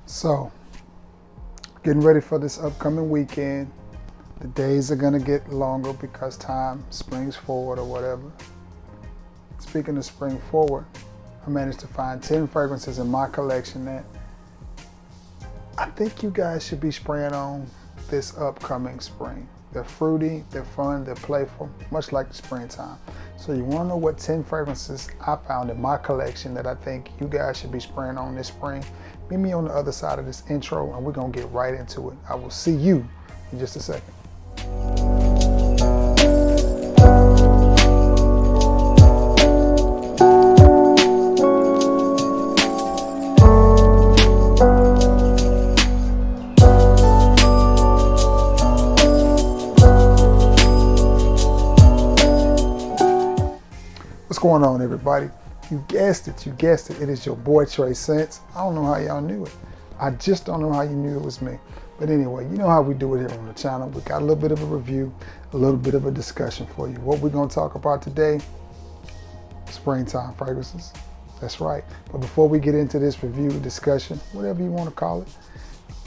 So, getting ready for this upcoming weekend. The days are gonna get longer because time springs forward or whatever. Speaking of spring forward, I managed to find 10 fragrances in my collection that I think you guys should be spraying on this upcoming spring. They're fruity, they're fun, they're playful, much like the springtime. So you wanna know what 10 fragrances I found in my collection that I think you guys should be spraying on this spring? Meet me on the other side of this intro and we're gonna get right into it. I will see you in just a second. What's going on, everybody? You guessed it, it is your boy Trey Sense. I don't know how y'all knew it. I just don't know how you knew it was me. But anyway, you know how we do it here on the channel. We got a little bit of a review, a little bit of a discussion for you. What we're gonna talk about today, springtime fragrances. That's right. But before we get into this review, discussion, whatever you wanna call it,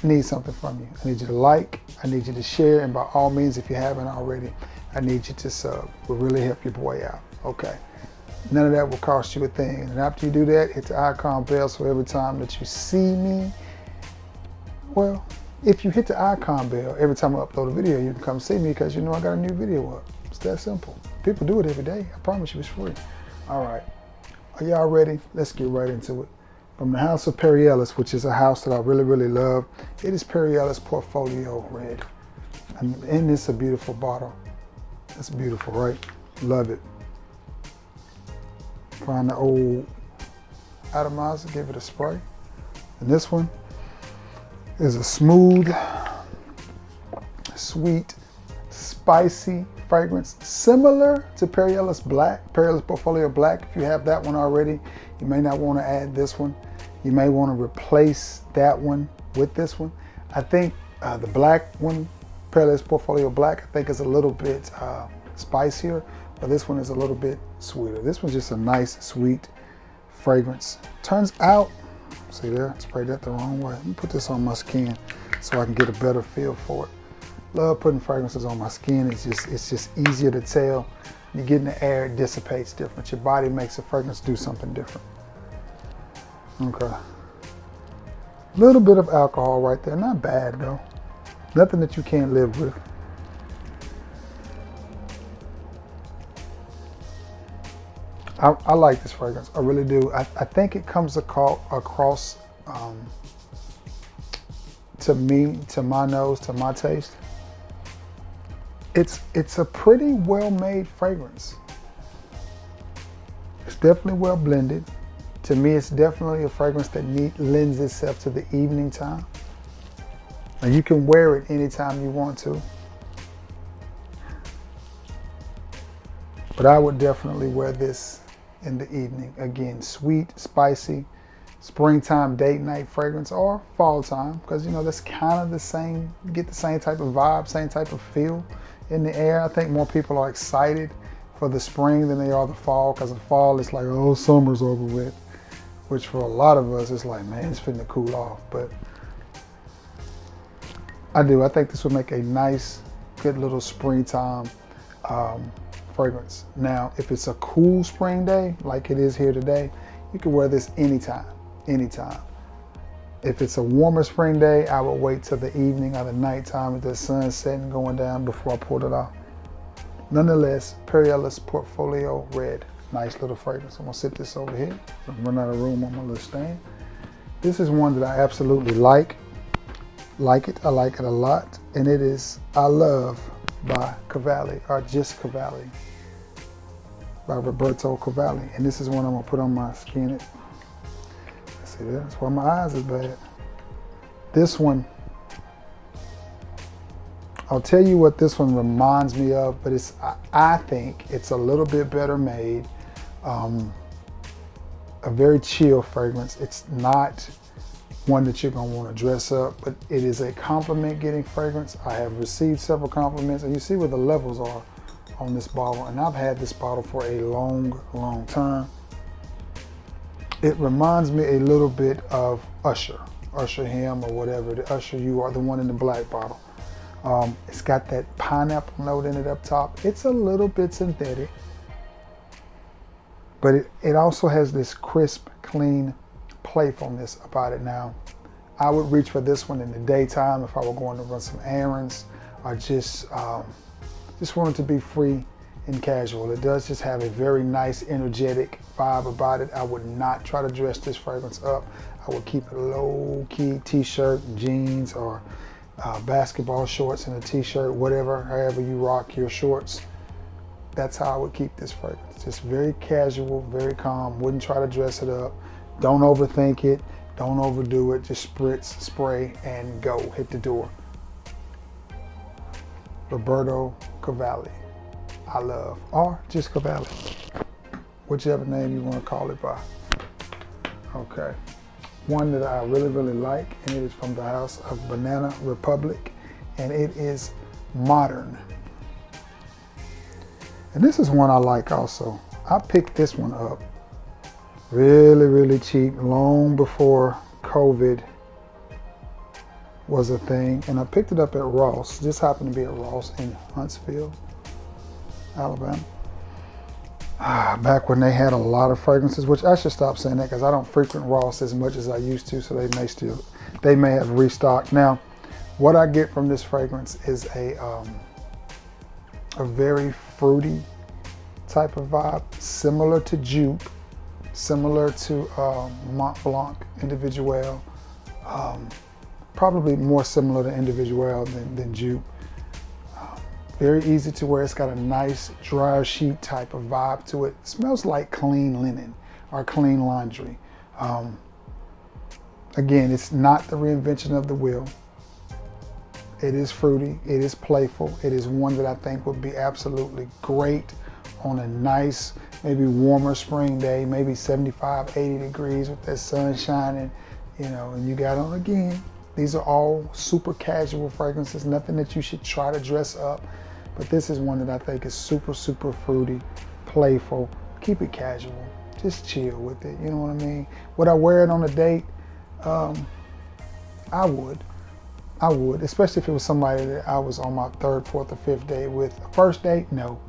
I need something from you. I need you to like, I need you to share, and by all means, if you haven't already, I need you to sub. It will really help your boy out, okay? None of that will cost you a thing. And after you do that, hit the icon bell so every time that you see me, well, if you hit the icon bell, every time I upload a video, you can come see me because you know I got a new video up. It's that simple. People do it every day. I promise you it's free. All right. Are y'all ready? Let's get right into it. From the house of Periela's, which is a house that I really, really love, it is Periela's Portfolio Red. And it's a beautiful bottle. It's beautiful, right? Love it. Find the old atomizer, give it a spray. And this one is a smooth, sweet, spicy fragrance, similar to Periela's Black, Periela's Portfolio Black. If you have that one already, you may not want to add this one. You may want to replace that one with this one. I think the black one, Periela's Portfolio Black, I think is a little bit spicier, but this one is a little bit sweeter. This one's just a nice, sweet fragrance. Turns out, see there, I sprayed that the wrong way. Let me put this on my skin so I can get a better feel for it. Love putting fragrances on my skin. It's just easier to tell. You get in the air, it dissipates different. Your body makes a fragrance do something different. Okay. Little bit of alcohol right there. Not bad though. Nothing that you can't live with. I like this fragrance, I really do. I think it comes across, to me, to my nose, to my taste. It's a pretty well-made fragrance. It's definitely well blended. To me, it's definitely a fragrance that lends itself to the evening time. And you can wear it anytime you want to. But I would definitely wear this in the evening. Again, sweet, spicy, springtime date night fragrance or fall time, because you know that's kind of the same, you get the same type of vibe, same type of feel in the air. I think more people are excited for the spring than they are the fall, because the fall is like, oh, summer's over with, which for a lot of us it's like, man, it's finna cool off. But I think this would make a nice, good little springtime fragrance. Now, if it's a cool spring day, like it is here today, you can wear this anytime. If it's a warmer spring day, I would wait till the evening or the nighttime with the sun setting going down before I pull it off. Nonetheless, Periela's Portfolio Red. Nice little fragrance. I'm gonna sit this over here. I'm run out of room on my little stand. This is one that I absolutely like. I like it a lot. And it is I Love by Cavalli, or just Cavalli, by Roberto Cavalli. And this is one I'm gonna put on my skin. See that? That's why my eyes is bad. This one, I'll tell you what this one reminds me of, but I think it's a little bit better made. A very chill fragrance. It's not one that you're gonna want to dress up, but it is a compliment getting fragrance. I have received several compliments, and you see where the levels are on this bottle, and I've had this bottle for a long time. It reminds me a little bit of Usher, Usher Him or whatever, the Usher You Are, the one in the black bottle. It's got that pineapple note in it up top. It's a little bit synthetic, but it also has this crisp, clean playfulness about it. Now, I would reach for this one in the daytime if I were going to run some errands or just wanted to be free and casual. It does just have a very nice, energetic vibe about it. I would not try to dress this fragrance up. I would keep it low-key, t-shirt, jeans, or basketball shorts and a t-shirt, whatever, however you rock your shorts. That's how I would keep this fragrance. Just very casual, very calm. Wouldn't try to dress it up. Don't overthink it. Don't overdo it. Just spritz, spray, and go. Hit the door. Roberto Cavalli. I love, or just Cavalli, whichever name you want to call it by. Okay, one that I really, really like, and it is from the house of Banana Republic, and it is Modern. And this is one I like also. I picked this one up really, really cheap, long before COVID was a thing, and I picked it up at Ross. Just happened to be at Ross in Huntsville, Alabama. Back when they had a lot of fragrances, which I should stop saying that because I don't frequent Ross as much as I used to, so they may have restocked. Now, what I get from this fragrance is a very fruity type of vibe, similar to Jupe, similar to Mont Blanc Individuel, probably more similar to Individuel than Jupe. Very easy to wear. It's got a nice dryer sheet type of vibe to it. It smells like clean linen or clean laundry. Again, it's not the reinvention of the wheel. It is fruity, it is playful. It is one that I think would be absolutely great on a nice, maybe warmer spring day, maybe 75, 80 degrees with that sun shining, you know, and you got on again. These are all super casual fragrances, nothing that you should try to dress up. But this is one that I think is super, super fruity, playful. Keep it casual. Just chill with it. You know what I mean? Would I wear it on a date? I would, especially if it was somebody that I was on my third, fourth, or fifth date with. First date, no.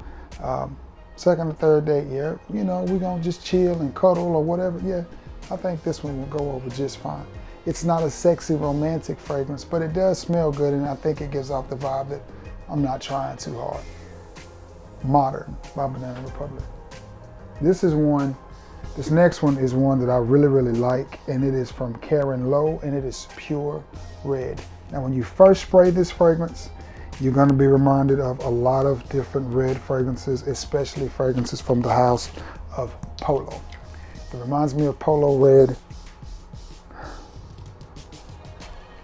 Second or third date, yeah. You know, we're gonna just chill and cuddle or whatever. Yeah, I think this one will go over just fine. It's not a sexy, romantic fragrance, but it does smell good, and I think it gives off the vibe that I'm not trying too hard. Modern by Banana Republic. This next one is one that I really, really like, and it is from Karen Lowe, and it is Pure Red. Now, when you first spray this fragrance, you're gonna be reminded of a lot of different red fragrances, especially fragrances from the house of Polo. It reminds me of Polo Red.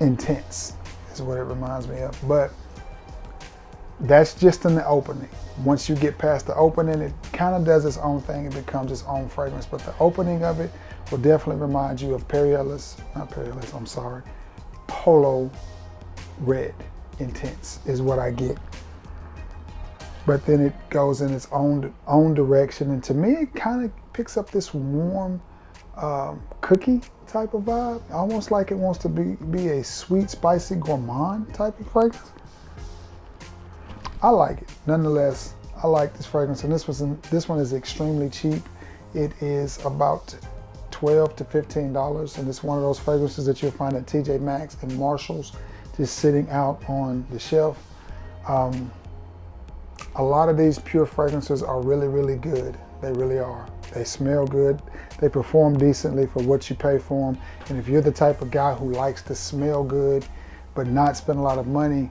Intense is what it reminds me of, but that's just in the opening. Once you get past the opening, it kind of does its own thing. It becomes its own fragrance, but the opening of it will definitely remind you of Polo Red Intense is what I get. But then it goes in its own direction, and to me, it kind of picks up this warm cookie type of vibe, almost like it wants to be a sweet, spicy, gourmand type of fragrance. I like it. Nonetheless, I like this fragrance, and this one is extremely cheap. It is about $12 to $15, and it's one of those fragrances that you'll find at TJ Maxx and Marshalls, just sitting out on the shelf. A lot of these pure fragrances are really, really good. They really are. They smell good. They perform decently for what you pay for them. And if you're the type of guy who likes to smell good, but not spend a lot of money,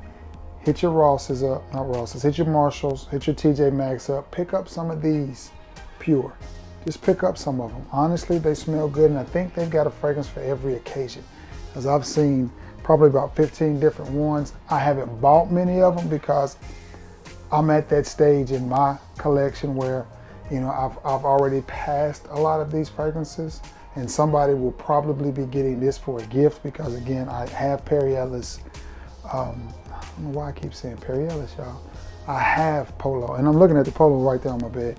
hit your Rosses up, not Rosses, hit your Marshalls, hit your TJ Maxx up, pick up some of these pure. Just pick up some of them. Honestly, they smell good, and I think they've got a fragrance for every occasion. As I've seen probably about 15 different ones. I haven't bought many of them because I'm at that stage in my collection where, you know, I've already passed a lot of these fragrances, and somebody will probably be getting this for a gift because, again, I have Periela's, I don't know why I keep saying Periela's, y'all. I have Polo, and I'm looking at the Polo right there on my bed.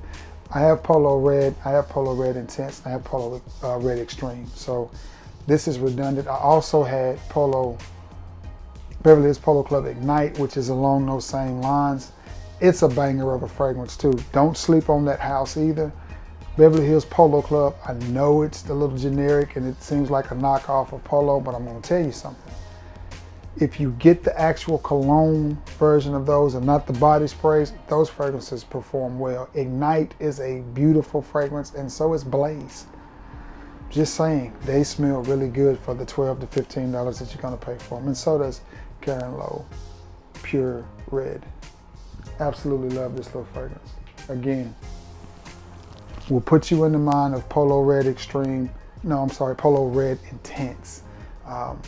I have Polo Red, I have Polo Red Intense, I have Polo Red Extreme. So This is redundant. I also had Beverly Hills Polo Club Ignite, which is along those same lines. It's a banger of a fragrance too. Don't sleep on that house either. Beverly Hills Polo Club, I know it's a little generic and it seems like a knockoff of Polo, but I'm gonna tell you something. If you get the actual cologne version of those and not the body sprays, those fragrances perform well. Ignite is a beautiful fragrance, and so is Blaze. Just saying, they smell really good for the $12 to $15 that you're gonna pay for them. And so does Karen Lowe Pure Red. Absolutely love this little fragrance. Again, will put you in the mind of Polo Red Extreme. No, I'm sorry, Polo Red Intense.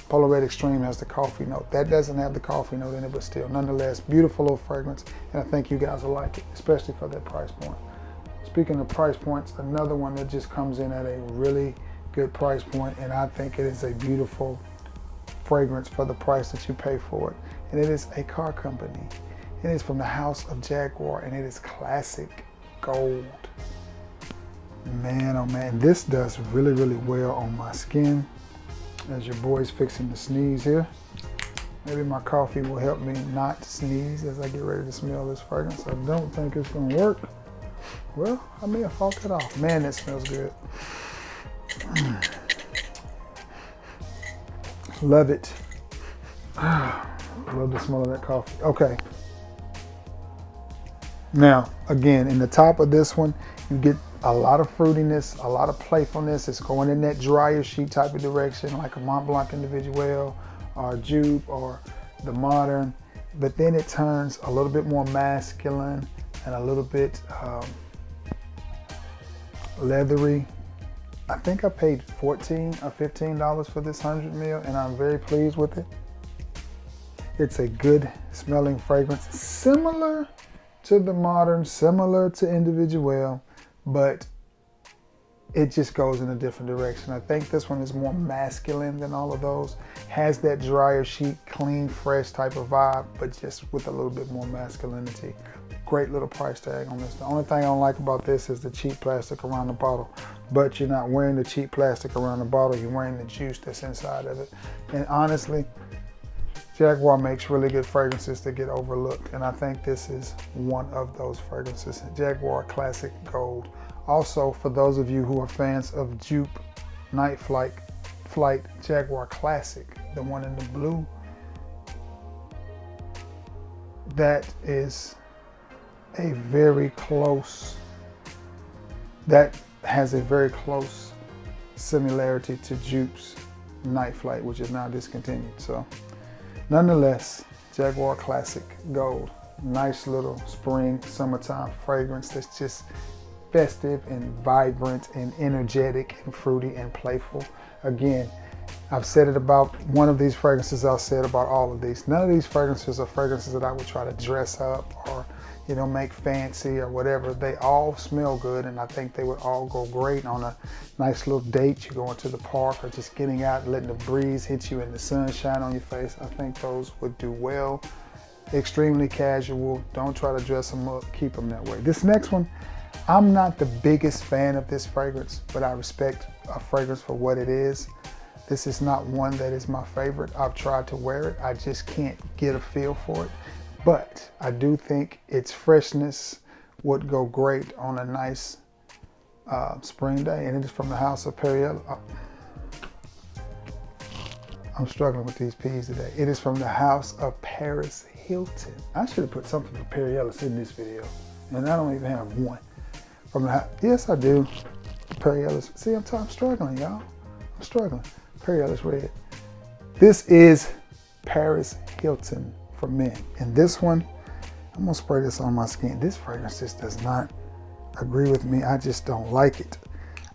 Polo Red Extreme has the coffee note. That doesn't have the coffee note in it, but still, nonetheless, beautiful little fragrance. And I think you guys will like it, especially for that price point. Speaking of price points, another one that just comes in at a really good price point, and I think it is a beautiful fragrance for the price that you pay for it. And it is a car company. It is from the house of Jaguar, and it is Classic Gold. Man, oh man, this does really, really well on my skin. As your boy's fixing to sneeze here. Maybe my coffee will help me not sneeze as I get ready to smell this fragrance. I don't think it's gonna work. Well, I may have fought it off. Man, that smells good. Love it. Love the smell of that coffee. Okay. Now, again, in the top of this one, you get a lot of fruitiness, a lot of playfulness. It's going in that drier sheet type of direction, like a Mont Blanc Individual or Jupe or the Modern. But then it turns a little bit more masculine and a little bit leathery. I think I paid $14 or $15 for this 100 ml, and I'm very pleased with it. It's a good smelling fragrance, similar to the Modern, similar to Individual, but it just goes in a different direction. I think this one is more masculine than all of those. Has that drier sheet, clean, fresh type of vibe, but just with a little bit more masculinity. Great little price tag on this. The only thing I don't like about this is the cheap plastic around the bottle. But you're not wearing the cheap plastic around the bottle, you're wearing the juice that's inside of it. And honestly, Jaguar makes really good fragrances that get overlooked, and I think this is one of those fragrances. Jaguar Classic Gold. Also, for those of you who are fans of Jupe Night Flight Jaguar Classic, the one in the blue, that is a very close, that has a very close similarity to Jupe's Night Flight, which is now discontinued. So nonetheless, Jaguar Classic Gold. Nice little spring, summertime fragrance that's just festive and vibrant and energetic and fruity and playful. Again, I've said it about one of these fragrances, I've said about all of these. None of these fragrances are fragrances that I would try to dress up or, you know, make fancy or whatever. They all smell good, and I think they would all go great on a nice little date. You're going to the park or just getting out and letting the breeze hit you and the sunshine on your face. I think those would do well. Extremely casual. Don't try to dress them up. Keep them that way. This next one, I'm not the biggest fan of this fragrance, but I respect a fragrance for what it is. This is not one that is my favorite. I've tried to wear it. I just can't get a feel for it. But I do think its freshness would go great on a nice spring day. And it is from the house of Periela. I'm struggling with these P's today. It is from the house of Paris Hilton. I should have put something for Perielas in this video. And I don't even have one. From the house, yes, I do. Perielas. See, I'm struggling, y'all. I'm struggling. Periela's Red. This is Paris Hilton for men. And this one, I'm gonna spray this on my skin. This fragrance just does not agree with me. I just don't like it.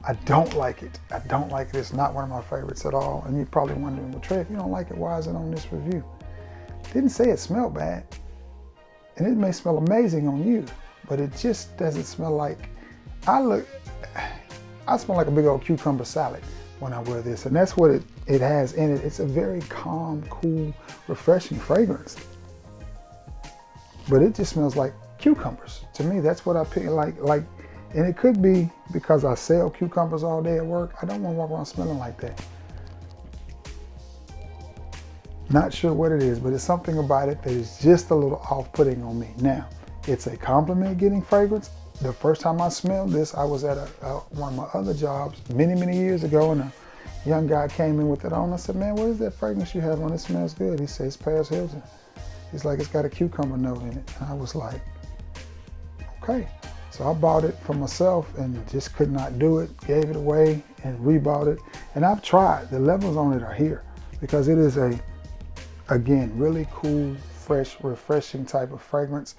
I don't like it. I don't like it. It's not one of my favorites at all. And you're probably wondering, well, Trey, if you don't like it, why is it on this review? Didn't say it smelled bad. And it may smell amazing on you, but it just doesn't smell like, I smell like a big old cucumber salad when I wear this. And that's what it has in it. It's a very calm, cool, refreshing fragrance. But it just smells like cucumbers. To me, that's what I pick, like, and it could be because I sell cucumbers all day at work. I don't want to walk around smelling like that. Not sure what it is, but it's something about it that is just a little off-putting on me. Now, it's a compliment getting fragrance. The first time I smelled this, I was at one of my other jobs many, many years ago, and a young guy came in with it on. I said, man, what is that fragrance you have on? It smells good. He said, it's Paris Hilton. He's like, it's got a cucumber note in it. And I was like, okay. So I bought it for myself and just could not do it, gave it away and rebought it. And I've tried, the levels on it are here because it is a, again, really cool, fresh, refreshing type of fragrance.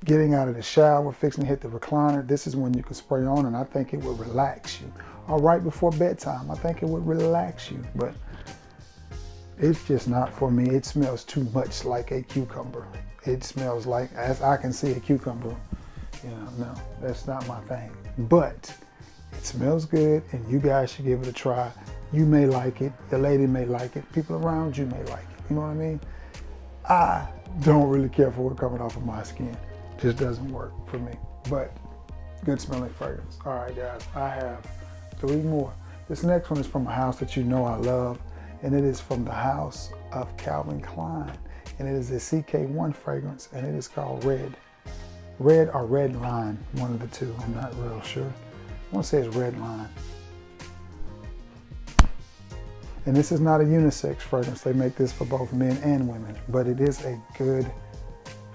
Getting out of the shower, fixing to hit the recliner, this is when you can spray on, and I think it would relax you. Or right before bedtime, I think it would relax you, but it's just not for me. It smells too much like a cucumber. It smells like, as I can see, a cucumber. You know, no, that's not my thing. But it smells good, and you guys should give it a try. You may like it, the lady may like it, people around you may like it. You know what I mean? I don't really care for it coming off of my skin. Just doesn't work for me, but good smelling fragrance. All right, guys, I have 3 more. This next one is from a house that you know I love, and it is from the house of Calvin Klein, and it is a CK1 fragrance, and it is called Red. Red or Red Line, one of the two, I'm not real sure. I want to say it's Red Line. And this is not a unisex fragrance. They make this for both men and women, but it is a good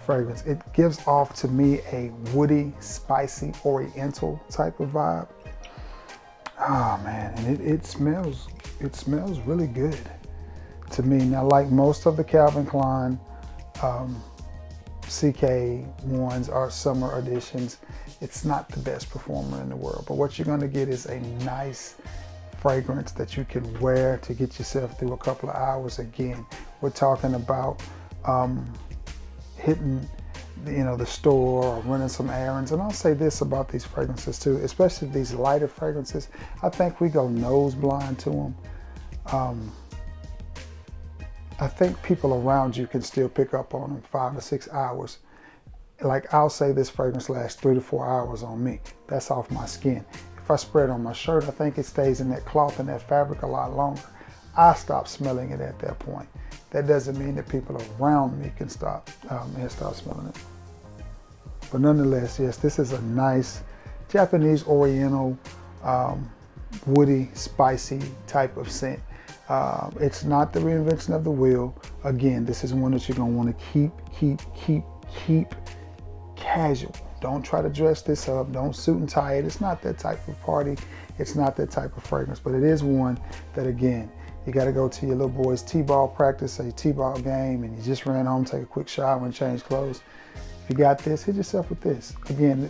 fragrance. It gives off to me a woody, spicy, oriental type of vibe. Oh man, and it smells really good to me. Now, like most of the Calvin Klein CK1s are summer editions, it's not the best performer in the world, but what you're going to get is a nice fragrance that you can wear to get yourself through a couple of hours. Again, we're talking about hitting, you know, the store or running some errands. And I'll say this about these fragrances too, especially these lighter fragrances. I think we go nose blind to them. I think people around you can still pick up on them 5 to 6 hours. Like I'll say this fragrance lasts 3 to 4 hours on me. That's off my skin. If I spray it on my shirt, I think it stays in that cloth and that fabric a lot longer. I stop smelling it at that point. That doesn't mean that people around me can stop smelling it. But nonetheless, yes, this is a nice Japanese Oriental, woody, spicy type of scent. It's not the reinvention of the wheel. Again, this is one that you're gonna want to keep casual. Don't try to dress this up. Don't suit and tie it. It's not that type of party. It's not that type of fragrance, but it is one that, again, you got to go to your little boy's t-ball practice or your t-ball game and you just ran home, take a quick shower and change clothes. If you got this, hit yourself with this. Again,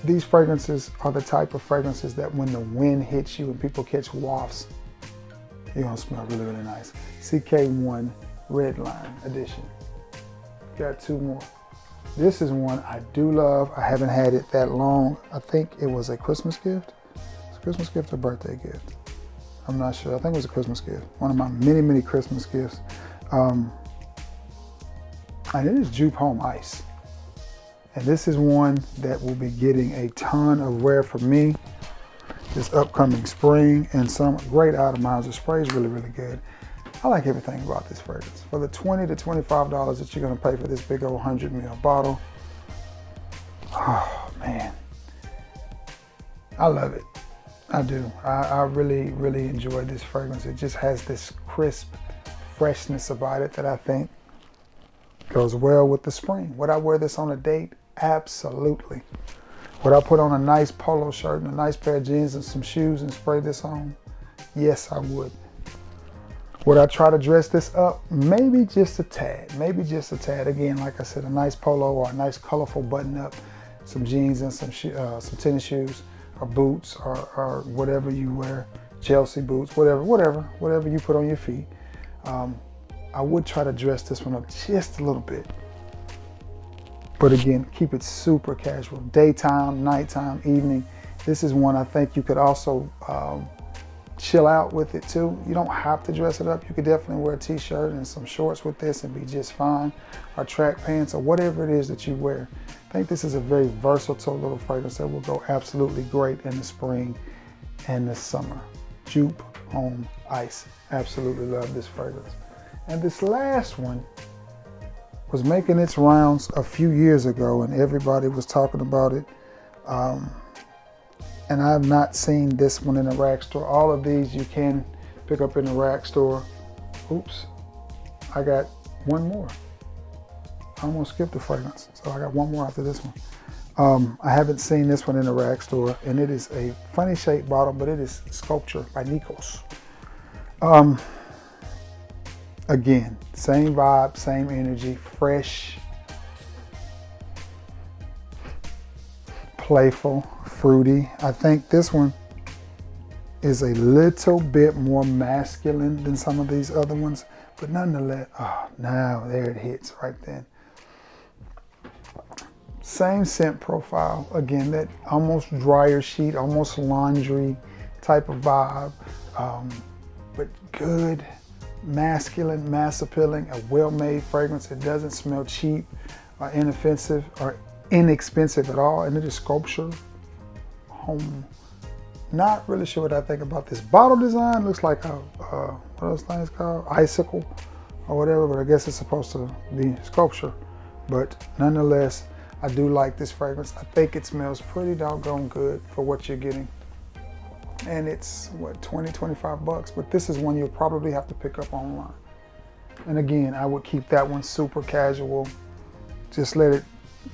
these fragrances are the type of fragrances that when the wind hits you and people catch wafts, you're gonna smell really, really nice. CK1 Red Line edition. Got 2 more. This is one I do love. I haven't had it that long. I think it was a Christmas gift. It's a Christmas gift or birthday gift. I'm not sure. I think it was a Christmas gift. One of my many, many Christmas gifts. And it is Jupe Home Ice. And this is one that will be getting a ton of wear from me this upcoming spring, and some great atomizer spray is really, really good. I like everything about this fragrance. For the $20 to $25 that you're gonna pay for this big old 100 ml bottle, oh man, I love it. I do. I really, really enjoy this fragrance. It just has this crisp freshness about it that I think goes well with the spring. Would I wear this on a date? Absolutely. Would I put on a nice polo shirt and a nice pair of jeans and some shoes and spray this on? Yes, I would. Would I try to dress this up? Maybe just a tad. Maybe just a tad. Again, like I said, a nice polo or a nice colorful button up, some jeans and some tennis shoes or boots or whatever you wear, Chelsea boots, whatever you put on your feet. I would try to dress this one up just a little bit. But again, keep it super casual. Daytime, nighttime, evening. This is one I think you could also chill out with it too. You don't have to dress it up. You could definitely wear a t-shirt and some shorts with this and be just fine, or track pants or whatever it is that you wear. I think this is a very versatile little fragrance that will go absolutely great in the spring and the summer. Jupe Home Ice. Absolutely love this fragrance. And this last one was making its rounds a few years ago, and everybody was talking about it. And I have not seen this one in a rack store. All of these you can pick up in the rack store. Oops, I got one more. I almost skipped the fragrance, so I got one more after this one. I haven't seen this one in the rack store, and it is a funny shaped bottle, but it is Sculpture by Nikos. Again, same vibe, same energy, fresh, playful, fruity. I think this one is a little bit more masculine than some of these other ones, but nonetheless, oh, now there it hits right then. Same scent profile. Again, that almost dryer sheet, almost laundry type of vibe, but good, masculine, mass appealing, a well-made fragrance. It doesn't smell cheap or inoffensive or inexpensive at all, and it is Sculpture Home. Not really sure what I think about this bottle design. Looks like a what are those things called? Icicle or whatever, but I guess it's supposed to be sculpture. But nonetheless, I do like this fragrance. I think it smells pretty doggone good for what you're getting. And it's what, 20, 25 bucks, but this is one you'll probably have to pick up online. And again, I would keep that one super casual. Just let it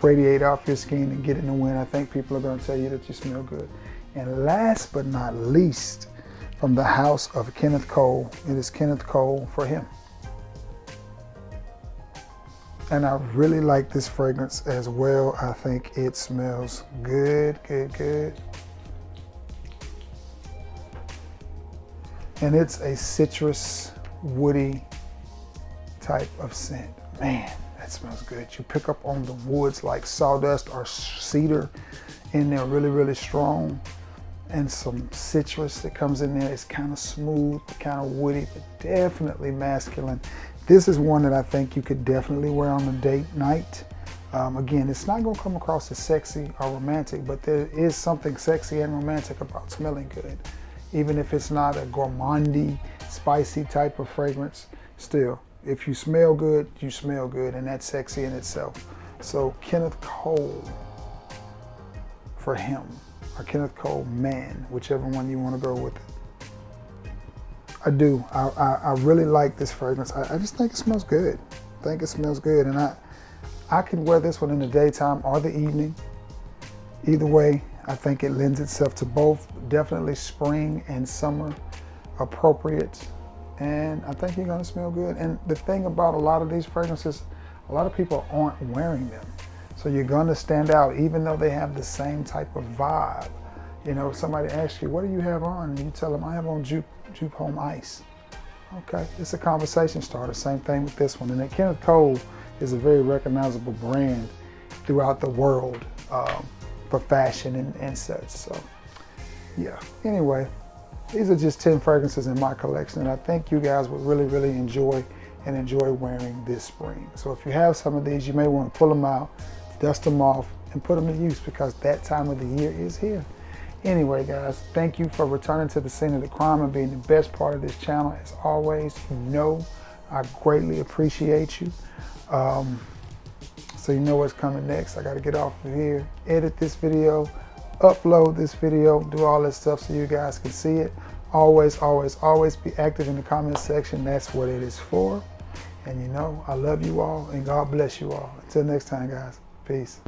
radiate off your skin and get in the wind. I think people are going to tell you that you smell good. And last but not least, from the house of Kenneth Cole, it is Kenneth Cole For Him. And I really like this fragrance as well. I think it smells good, good, good. And it's a citrus, woody type of scent. Man, that smells good. You pick up on the woods like sawdust or cedar in there, really, really strong. And some citrus that comes in there. It's kind of smooth, kind of woody, but definitely masculine. This is one that I think you could definitely wear on a date night. Again, it's not gonna come across as sexy or romantic, but there is something sexy and romantic about smelling good. Even if it's not a gourmandy, spicy type of fragrance, still, if you smell good, you smell good, and that's sexy in itself. So Kenneth Cole For Him, or Kenneth Cole Man, whichever one you want to go with it. I do. I really like this fragrance. I just think it smells good. I think it smells good, and I can wear this one in the daytime or the evening. Either way, I think it lends itself to both. Definitely spring and summer appropriate, and I think you're gonna smell good. And the thing about a lot of these fragrances, a lot of people aren't wearing them. So you're gonna stand out even though they have the same type of vibe. You know, if somebody asks you, what do you have on? And you tell them, I have on Jupe Home Ice. Okay, it's a conversation starter. Same thing with this one. And then Kenneth Cole is a very recognizable brand throughout the world for fashion and such. So yeah, anyway, these are just 10 fragrances in my collection, and I think you guys would really, really enjoy wearing this spring. So if you have some of these, you may want to pull them out, dust them off, and put them to use, because that time of the year is here. Anyway, guys, thank you for returning to the scene of the crime and being the best part of this channel. As always, you know I greatly appreciate you. So you know what's coming next. I got to get off of here, edit this video, upload this video, do all this stuff so you guys can see it. Always, always, always be active in the comment section. That's what it is for. And you know, I love you all, and God bless you all. Until next time, guys. Peace.